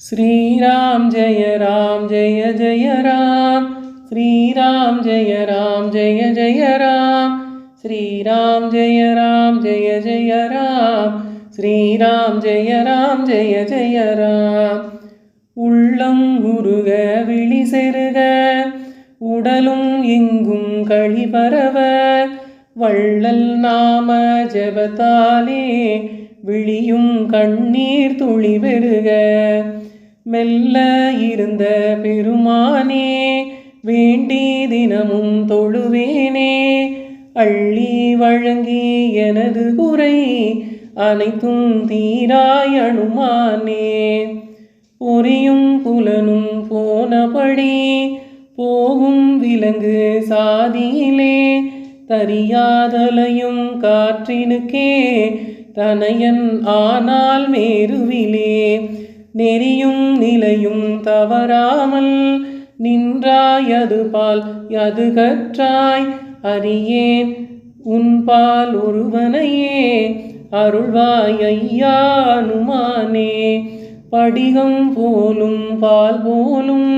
श्रीराम जय जय राम। श्रीराम जय जय राम। श्रीराम जय जय राम। श्रीराम जय जय राम। உள்ளம் உருக விழி செருக உடலும் எங்கும் களி பரவ வள்ளல் நாம ஜெபத்தாலே விழியும் கண்ணீர் துளி பெருக மெல்ல இருந்த பெருமானே வேண்டி தினமும் தொழுவேனே அள்ளி வழங்கி எனது குறை அனைத்தும் தீராய் அனுமானே பொறியும் புலனும் போனபடி போகும் விலங்கு சாதியிலே தரியாதலையும் காற்றினுக்கே தனையன் ஆனால் மேருவிலே நெறியும் நிலையும் தவறாமல் நின்றாயது பால் யது கற்றாய் அறியேன் உன்பால் ஒருவனையே அருள்வாய் ஐயா அனுமானே படிகம் போலும் பால் போலும்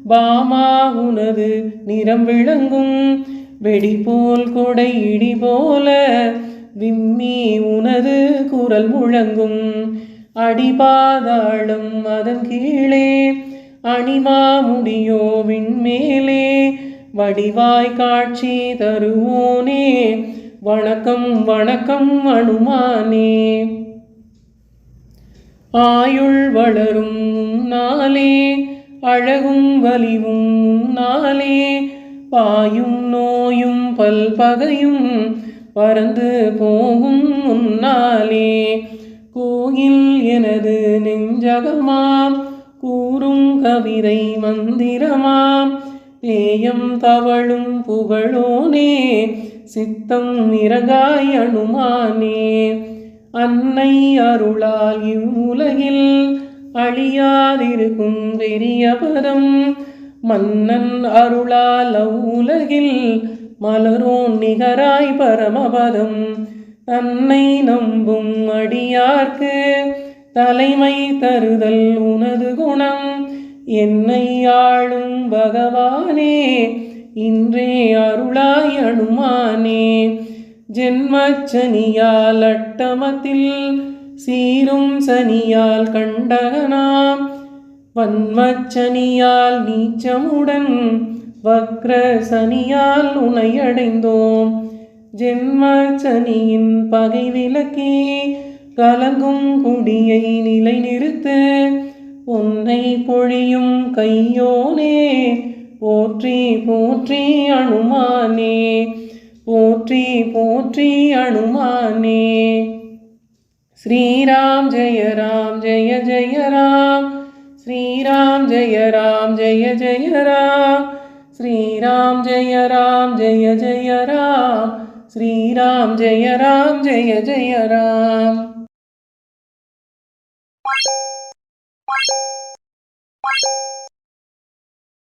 பாமா உனது நிறம் விளங்கும் வெடி போல் கொடை இடி போல விம்மி உனது குரல் முழங்கும் அடிபாதாளம் அதன் கீழே அணிமா முடியோ விண்மேலே வடிவாய் காட்சி தருவோனே வணக்கம் வணக்கம் அனுமானே ஆயுள் வளரும் நாளே அழகும் வலிவும் நாளே பாயும் நோயும் பல்பகையும் பறந்து போகும் முன்னாலே கோயில் எனது நெஞ்சகமாம் கூறும் கவிதை மந்திரமாம் தேயம் தவழும் புகழோனே சித்தம் இறங்காய் அனுமானே அன்னை அருளால் இவ்வுலகில் அழியாதிருக்கும் பெரிய பதம் மன்னன் அருளால் அவ்வுலகில் மலரோன் நிகராய் பரமபதம் தன்னை நம்பும் அடியார்க்கு தலைமை தருதல் உனது குணம் என்னை ஆளும் பகவானே இன்றே அருளாய் அனுமானே ஜென்மச்சனியால் அட்டமத்தில் சீரும் சனியால் கண்டகனாம் வன்மச்சனியால் நீச்சமுடன் வக்ர சனியால் உனையடைந்தோம் ஜென்மச்சனியின் பகை விலக்கி கலங்கும் குடியை நிலை நிறுத்து உன்னை பொழியும் கையோனே போற்றி போற்றி அனுமானே போற்றி போற்றி அனுமானே श्रीराम जय जय राम। श्रीराम जय जय राम। श्रीराम जय जय राम। श्रीराम जय जय राम।